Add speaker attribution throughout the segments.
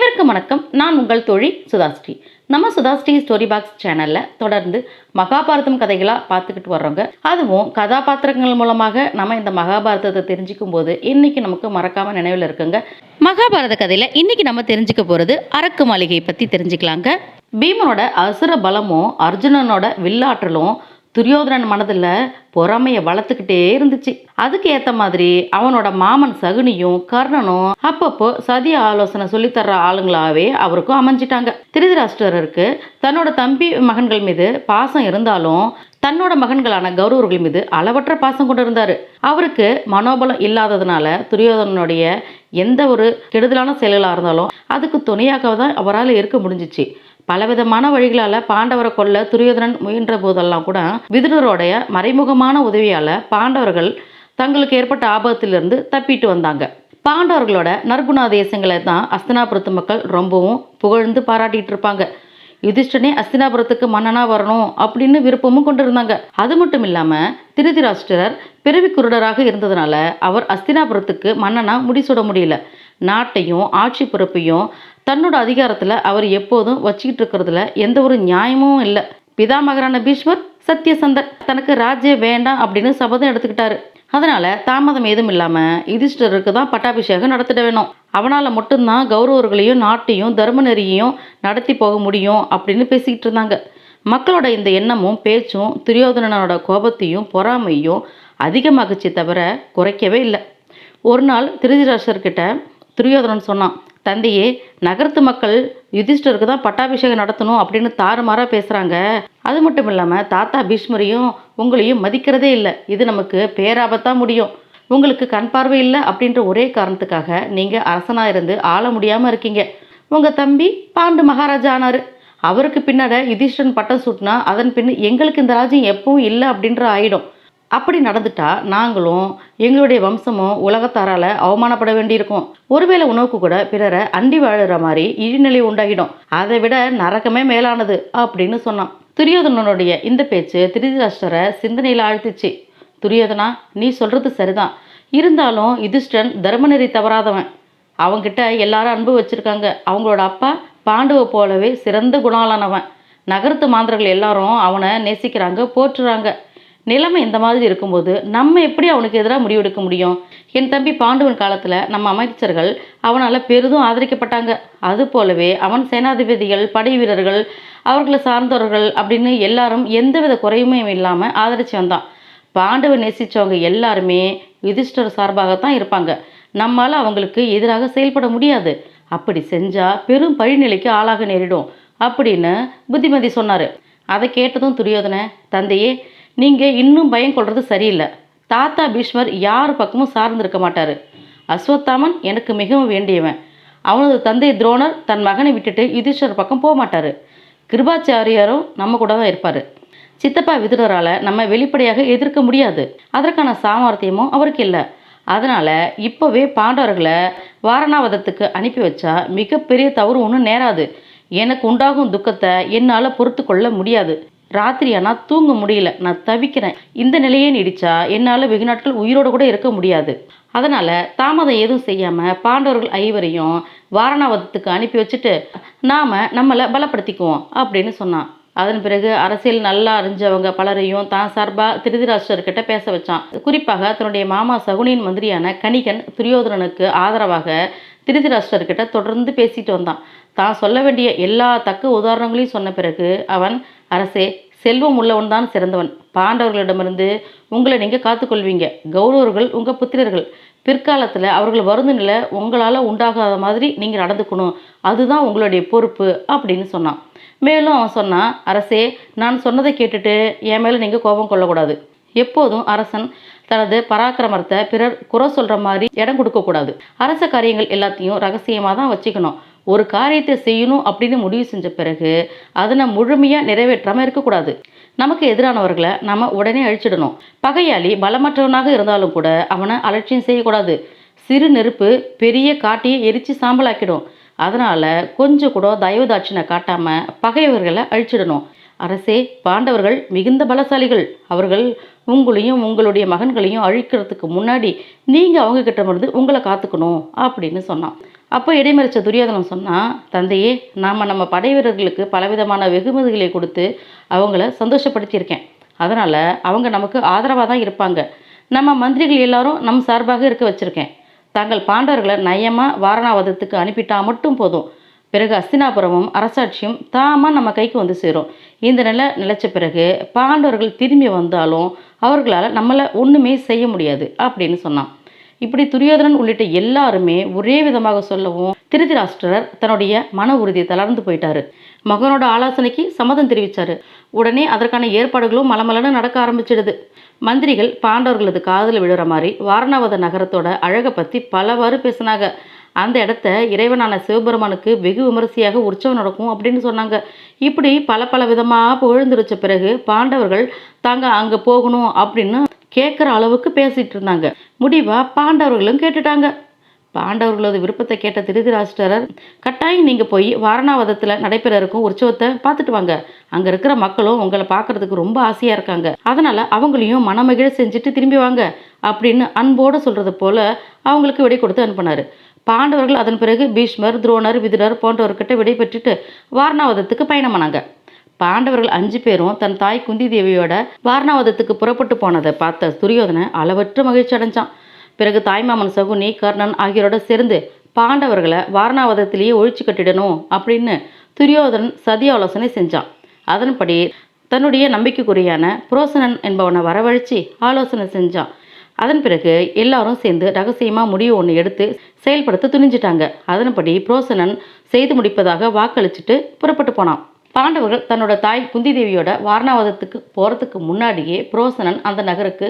Speaker 1: அனைவருக்கும் வணக்கம். நான் உங்கள் தோழி சுதாஸ்ரீ. நம்ம சுதாஸ்ரீ ஸ்டோரி பாக்ஸ் சேனலில் தொடர்ந்து மகாபாரதம் கதைகளாக பார்த்துக்கிட்டு வர்றோங்க. அதுவும் கதாபாத்திரங்கள் மூலமாக நம்ம இந்த மகாபாரதத்தை தெரிஞ்சுக்கும் போது இன்னைக்கு நமக்கு மறக்காமல் நினைவில் இருக்குங்க. மகாபாரத கதையில் இன்னைக்கு நம்ம தெரிஞ்சுக்க போகிறது அரக்கு மாளிகையை பற்றி தெரிஞ்சுக்கலாங்க. பீமனோட அசுர பலமும் அர்ஜுனனோட வில்லாற்றலும் துரியோதனன் மனதில் பொறாமையை வளர்த்துக்கிட்டே இருந்துச்சு. அதுக்கு ஏற்ற மாதிரி அவனோட மாமன் சகுனியும் கர்ணனும் அப்பப்போ சதி ஆலோசனை சொல்லித்தர்ற ஆளுங்களாவே அவருக்கும் அமைஞ்சிட்டாங்க. திருதராஷ்டிரருக்கு தன்னோட தம்பி மகன்கள் மீது பாசம் இருந்தாலும் தன்னோட மகன்களான கௌரவர்கள் மீது அளவற்ற பாசம் கொண்டு இருந்தாரு. அவருக்கு மனோபலம் இல்லாததுனால துரியோதனனுடைய எந்த ஒரு கெடுதலான செயல்களாக இருந்தாலும் அதுக்கு துணையாக தான் அவரால் இருக்க முடிஞ்சிச்சு. பலவிதமான வழிகளால் பாண்டவரை கொல்ல துரியோதனன் முயன்ற போதெல்லாம் கூட விதுரரோடைய மறைமுகமான உதவியால் பாண்டவர்கள் தங்களுக்கு ஏற்பட்ட ஆபத்திலிருந்து தப்பிட்டு வந்தாங்க. பாண்டவர்களோட நற்குணாதேசங்களை தான் அஸ்தினாபுரத்து மக்கள் ரொம்பவும் புகழ்ந்து பாராட்டிட்டு இருப்பாங்க. யுதிஷ்டனே அஸ்தினாபுரத்துக்கு மன்னனா வரணும் அப்படின்னு விருப்பமும் கொண்டிருந்தாங்க. அது மட்டும் இல்லாம திருதராஷ்டிரர் பிறவி குருடராக இருந்ததுனால அவர் அஸ்தினாபுரத்துக்கு மன்னனா முடிசூட முடியல. நாட்டையும் ஆட்சி பொறுப்பையும் தன்னோட அதிகாரத்துல அவர் எப்போதும் வச்சுக்கிட்டு இருக்கிறதுல எந்த ஒரு நியாயமும் இல்லை. பிதாமகரான பீஷ்மர் சத்தியசந்தர் தனக்கு ராஜ்யம் வேண்டாம் அப்படின்னு சபதம் எடுத்துக்கிட்டாரு. அதனால தாமதம் ஏதும் இல்லாம யுதிஷ்டருக்கு தான் பட்டாபிஷேகம் நடத்திட வேணும். அவனால மட்டும்தான் கௌரவர்களையும் நாட்டையும் தர்ம நெறியையும் நடத்தி போக முடியும் அப்படின்னு பேசிக்கிட்டு இருந்தாங்க. மக்களோட இந்த எண்ணமும் பேச்சும் துரியோதனனோட கோபத்தையும் பொறாமையும் அதிகமாகச்சு தவிர குறைக்கவே இல்லை. ஒரு நாள் திருதராஷ்டிரர்கிட்ட துரியோதனன் சொன்னான், தந்தையே, நகரத்து மக்கள் யுதிஷ்டருக்கு தான் பட்டாபிஷேகம் நடத்தணும் அப்படின்னு தாறுமாறாக பேசுகிறாங்க. அது மட்டும் இல்லாமல் தாத்தா பீஷ்மரையும் உங்களையும் மதிக்கிறதே இல்லை. இது நமக்கு பேராபத்தாக முடியும். உங்களுக்கு கண் பார்வை இல்லை அப்படின்ற ஒரே காரணத்துக்காக நீங்கள் அரசனாக இருந்து ஆள முடியாமல் இருக்கீங்க. உங்கள் தம்பி பாண்டு மகாராஜா ஆனார். அவருக்கு பின்னாடி யுதிஷ்டன் பட்டம் சூட்டினா அதன் பின் எங்களுக்கு இந்த ராஜ்யம் எப்பவும் இல்லை அப்படின்ற ஆயிடும். அப்படி நடந்துட்டா நாங்களும் எங்களுடைய வம்சமும் உலகத்தாரால் அவமானப்பட வேண்டியிருக்கும். ஒருவேளை உணவுக்கு கூட பிறரை அண்டி வாழுற மாதிரி இழிநிலை உண்டாகிடும். அதை விட நரகமே மேலானது அப்படின்னு சொன்னான். துரியோதனனுடைய இந்த பேச்சு திருதராஷ்டிரரை சிந்தனையில் ஆழ்த்திச்சு. துரியோதனா, நீ சொல்றது சரிதான். இருந்தாலும் யுதிஷ்டன் தர்மநெறி தவறாதவன். அவங்கிட்ட எல்லாரும் அன்பு வச்சிருக்காங்க. அவங்களோட அப்பா பாண்டுவை போலவே சிறந்த குணாலானவன். நகரத்து மாந்தர்கள் எல்லாரும் அவனை நேசிக்கிறாங்க, போற்றுறாங்க. நிலைமை இந்த மாதிரி இருக்கும்போது நம்ம எப்படி அவனுக்கு எதிராக முடிவெடுக்க முடியும்? என் தம்பி பாண்டுவன் காலத்தில் நம்ம அமைச்சர்கள் அவனால் பெரிதும் ஆதரிக்கப்பட்டாங்க. அது போலவே அவன் சேனாதிபதிகள், படை வீரர்கள், அவர்களை சார்ந்தவர்கள் அப்படின்னு எல்லாரும் எந்தவித குறையுமே இல்லாமல் ஆதரித்து வந்தான். பாண்டுவை நேசித்தவங்க எல்லாருமே யுதிஷ்டர் சார்பாகத்தான் இருப்பாங்க. நம்மால் அவங்களுக்கு எதிராக செயல்பட முடியாது. அப்படி செஞ்சால் பெரும் பழிநிலைக்கு ஆளாக நேரிடும் அப்படின்னு புத்திமதி சொன்னார். அதை கேட்டதும் துரியோதன, தந்தையே, நீங்கள் இன்னும் பயம் கொள்வது சரியில்லை. தாத்தா பீஷ்மர் யார் பக்கமும் சார்ந்திருக்க மாட்டார். அஸ்வத்தாமன் எனக்கு மிகவும் வேண்டியவன். அவனது தந்தை துரோணர் தன் மகனை விட்டுட்டு யுதிஷ்டர் பக்கம் போக மாட்டார். கிருபாச்சாரியாரும் நம்ம கூட தான் இருப்பார். சித்தப்பா விதுரரால் நம்ம வெளிப்படையாக எதிர்க்க முடியாது. அதற்கான சாமர்த்தியமும் அவருக்கு இல்லை. அதனால் இப்போவே பாண்டவர்களை வாரணாவதத்துக்கு அனுப்பி வச்சா மிகப்பெரிய தவறு ஒன்றும் நேராது. எனக்கு உண்டாகும் துக்கத்தை என்னால் பொறுத்து கொள்ள முடியாது. ராத்திரி ஆனால் தூங்க முடியல, நான் தவிக்கிறேன். இந்த நிலையே நீடிச்சா என்னால் வெகு நாட்கள் உயிரோடு கூட இருக்க முடியாது. அதனால் தாமதம் எதுவும் செய்யாமல் பாண்டவர்கள் ஐவரையும் வாரணாவதத்துக்கு அனுப்பி வச்சுட்டு நாம் நம்மளை பலப்படுத்திக்குவோம் அப்படின்னு சொன்னான். அதன் பிறகு அரசியல் நல்லா அறிஞ்சவங்க பலரையும் தான் சார்பாக திருதராஷ்டிரர்கிட்ட பேச வச்சான். குறிப்பாக தன்னுடைய மாமா சகுனியின் மந்திரியான கணிகன் துரியோதனனுக்கு ஆதரவாக திருதராஷ்டிரர்கிட்ட தொடர்ந்து பேசிட்டு வந்தான். தான் சொல்ல வேண்டிய எல்லா தக்க உதாரணங்களையும் சொன்ன பிறகு அவன், அரசே, செல்வம் உள்ளவன் தான் சிறந்தவன். பாண்டவர்களிடமிருந்து உங்களை நீங்கள் காத்துக்கொள்வீங்க. கௌரவர்கள் உங்கள் புத்திரர்கள். பிற்காலத்தில் அவர்கள் வருந்த நிலை உங்களால் உண்டாகாத மாதிரி நீங்கள் நடந்துக்கணும். அதுதான் உங்களுடைய பொறுப்பு அப்படின்னு சொன்னான். மேலும் அவன் சொன்னான், அரசே, நான் சொன்னதை கேட்டுட்டு என் மேலே நீங்கள் கோபம் கொள்ளக்கூடாது. எப்போதும் அரசன் தனது பராக்கிரமத்தை பிறர் குறை சொல்கிற மாதிரி இடம் கொடுக்கக்கூடாது. அரச காரியங்கள் எல்லாத்தையும் ரகசியமாக தான் வச்சுக்கணும். ஒரு காரியத்தை செய்யணும் அப்படின்னு முடிவு செஞ்ச பிறகு அதை முழுமையாக நிறைவேற்றாமல் இருக்கக்கூடாது. நமக்கு எதிரானவர்களை நம்ம உடனே அழிச்சிடணும். பகையாளி பலமற்றவனாக இருந்தாலும் கூட அவனை அலட்சியம் செய்யக்கூடாது. சிறு நெருப்பு பெரிய காட்டியை எரித்து சாம்பலாக்கிடும். அதனால் கொஞ்சம் கூட தயவுதாட்சினை காட்டாமல் பகைவர்களை அழிச்சிடணும். அரசே, பாண்டவர்கள் மிகுந்த பலசாலிகள். அவர்கள் உங்களையும் உங்களுடைய மகன்களையும் அழிக்கிறதுக்கு முன்னாடி நீங்கள் அவங்க கிட்ட இருந்து உங்களை காத்துக்கணும் அப்படின்னு சொன்னான். அப்போ இடைமறிச்ச துரியோதனன் சொன்னான், தந்தையே, நம்ம படை வீரர்களுக்கு பலவிதமான வெகுமதிகளை கொடுத்து அவங்கள சந்தோஷப்படுத்தியிருக்கேன். அதனால் அவங்க நமக்கு ஆதரவாக தான் இருப்பாங்க. நம்ம மந்திரிகள் எல்லாரும் நம் சார்பாக இருக்க வச்சுருக்கேன். தாங்கள் பாண்டவர்களை நயமாக வாரணாவதத்துக்கு அனுப்பிட்டா மட்டும் போதும். பிறகு அஸ்தினாபுரமும் அரசாட்சியும் தாமாக நம்ம கைக்கு வந்து சேரும். இந்த நிலைச்ச பிறகு பாண்டவர்கள் திரும்பி வந்தாலும் அவர்களால் நம்மளை ஒன்றுமே செய்ய முடியாது அப்படின்னு சொன்னான். இப்படி துரியோதனன் உள்ளிட்ட எல்லாருமே ஒரே விதமாக சொல்லவும் திருதராஷ்டிரர் தன்னுடைய மன உறுதியை தளர்ந்து போயிட்டாரு. மகனோட ஆலோசனைக்கு சம்மதம் தெரிவித்தார். உடனே அதற்கான ஏற்பாடுகளும் மலமலன்னு நடக்க ஆரம்பிச்சிடுது. மந்திரிகள் பாண்டவர்களது காதில் விழுற மாதிரி வாரணாவத நகரத்தோட அழகை பற்றி பலவாறு பேசினாங்க. அந்த இடத்த இறைவனான சிவபெருமானுக்கு வெகு விமரிசையாக உற்சவம் நடக்கும் அப்படின்னு சொன்னாங்க. இப்படி பல விதமாக புகழ்ந்துருச்ச பிறகு பாண்டவர்கள் தாங்க அங்கே போகணும் அப்படின்னு கேட்குற அளவுக்கு பேசிகிட்டு இருந்தாங்க. முடிவாக பாண்டவர்களும் கேட்டுட்டாங்க. பாண்டவர்களது விருப்பத்தை கேட்ட திருதராஷ்டிரர், கட்டாயம் நீங்கள் போய் வாரணாவதத்தில் நடைபெற இருக்கும் உற்சவத்தை பார்த்துட்டு வாங்க. அங்கே இருக்கிற மக்களும் உங்களை பார்க்குறதுக்கு ரொம்ப ஆசையாக இருக்காங்க. அதனால் அவங்களையும் மனமகிழ செஞ்சுட்டு திரும்பி வாங்க அப்படின்னு அன்போடு சொல்கிறது போல் அவங்களுக்கு விடை கொடுத்து அனுப்பினார். பாண்டவர்கள் அதன் பிறகு பீஷ்மர், துரோணர், விதுரர் போன்றவர்கிட்ட விடை பெற்றுட்டு வாரணாவதத்துக்கு பயணமானாங்க. பாண்டவர்கள் 5 பேரும் தன் தாய் குந்தி தேவியோட வாரணாவதத்துக்கு புறப்பட்டு போனதை பார்த்த துரியோதனன் அளவற்ற மகிழ்ச்சி அடைஞ்சான். பிறகு தாய்மாமன் சகுனி, கர்ணன் ஆகியோரோட சேர்ந்து பாண்டவர்களை வாரணாவதத்திலேயே ஒழிச்சு கட்டிடணும் அப்படின்னு துரியோதனன் சதி ஆலோசனை செஞ்சான். அதன்படி தன்னுடைய நம்பிக்கைக்குரியான புரோசனன் என்பவனை வரவழைச்சி ஆலோசனை செஞ்சான். அதன் பிறகு எல்லாரும் சேர்ந்து ரகசியமாக முடிவு ஒன்று எடுத்து செயல்படுத்த துணிஞ்சிட்டாங்க. அதன்படி புரோசனன் செய்து முடிப்பதாக வாக்களிச்சுட்டு புறப்பட்டு போனான். பாண்டவர்கள் தன்னோட தாய் குந்தி தேவியோட வாரணாவதத்துக்கு போகிறதுக்கு முன்னாடியே புரோசனன் அந்த நகருக்கு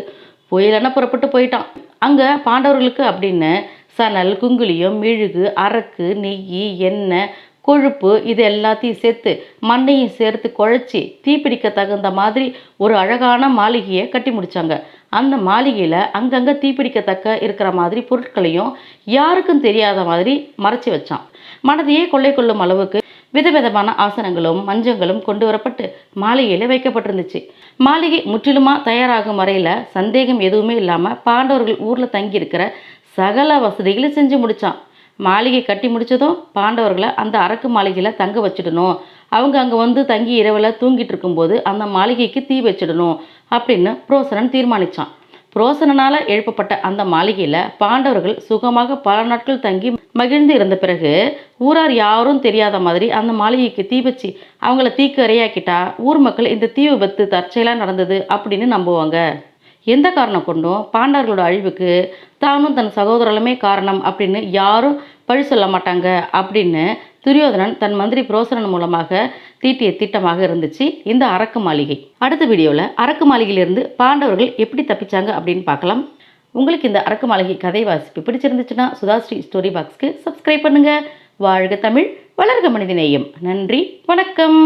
Speaker 1: புயலென புறப்பட்டு போயிட்டான். அங்கே பாண்டவர்களுக்கு அப்படின்னு சணல், குங்குளியம், மெழுகு, அரக்கு, நெய், எண்ணெய், கொழுப்பு இது எல்லாத்தையும் சேர்த்து மண்ணையும் சேர்த்து குழைச்சி தீப்பிடிக்க தகுந்த மாதிரி ஒரு அழகான மாளிகையை கட்டி முடித்தாங்க. அந்த மாளிகையில் அங்கங்கே தீப்பிடிக்கத்தக்க இருக்கிற மாதிரி பொருட்களையும் யாருக்கும் தெரியாத மாதிரி மறைச்சி வச்சான். மனதையே கொள்ளை கொள்ளும் அளவுக்கு விதவிதமான ஆசனங்களும் மஞ்சங்களும் கொண்டு வரப்பட்டு மாளிகையில் வைக்கப்பட்டிருந்துச்சு. மாளிகை முற்றிலுமாக தயாராகும் வரையில் சந்தேகம் எதுவுமே இல்லாமல் பாண்டவர்கள் ஊரில் தங்கியிருக்கிற சகல வசதிகளையும் செஞ்சு முடித்தான். மாளிகை கட்டி முடித்ததும் பாண்டவர்களை அந்த அரக்கு மாளிகையில் தங்க வச்சிடணும். அவங்க அங்கே வந்து தங்கி இரவில் தூங்கிட்டு இருக்கும்போது அந்த மாளிகைக்கு தீ வச்சிடணும் அப்படின்னு புரோசனன் தீர்மானித்தான். புரோசனனால் எழுப்பப்பட்ட அந்த மாளிகையில் பாண்டவர்கள் சுகமாக பல நாட்கள் தங்கி மகிழ்ந்து இருந்த பிறகு ஊரார் யாரும் தெரியாத மாதிரி அந்த மாளிகைக்கு தீ வச்சு அவங்கள தீக்கு இரையாக்கிட்டா ஊர் மக்கள் இந்த தீ விபத்து தற்செயலாக நடந்தது அப்படின்னு நம்புவாங்க. எந்த காரணம் கொண்டும் பாண்டவர்களோட அழிவுக்கு தானும் தன் சகோதரலுமே காரணம் அப்படின்னு யாரும் பழி சொல்ல மாட்டாங்க அப்படின்னு துரியோதனன் தன் மந்திரி புரோசனன் மூலமாக தீட்டிய திட்டமாக இருந்துச்சு இந்த அரக்கு மாளிகை. அடுத்த வீடியோவில் அரக்கு மாளிகையிலிருந்து பாண்டவர்கள் எப்படி தப்பிச்சாங்க அப்படின்னு பார்க்கலாம். உங்களுக்கு இந்த அரக்கு மாளிகை கதை வாசிப்பு பிடிச்சிருந்துச்சுன்னா சுதாஸ்ரீ ஸ்டோரி பாக்ஸ்க்கு சப்ஸ்கிரைப் பண்ணுங்கள். வாழ்க தமிழ், வளர்க மனிதநேயம். நன்றி, வணக்கம்.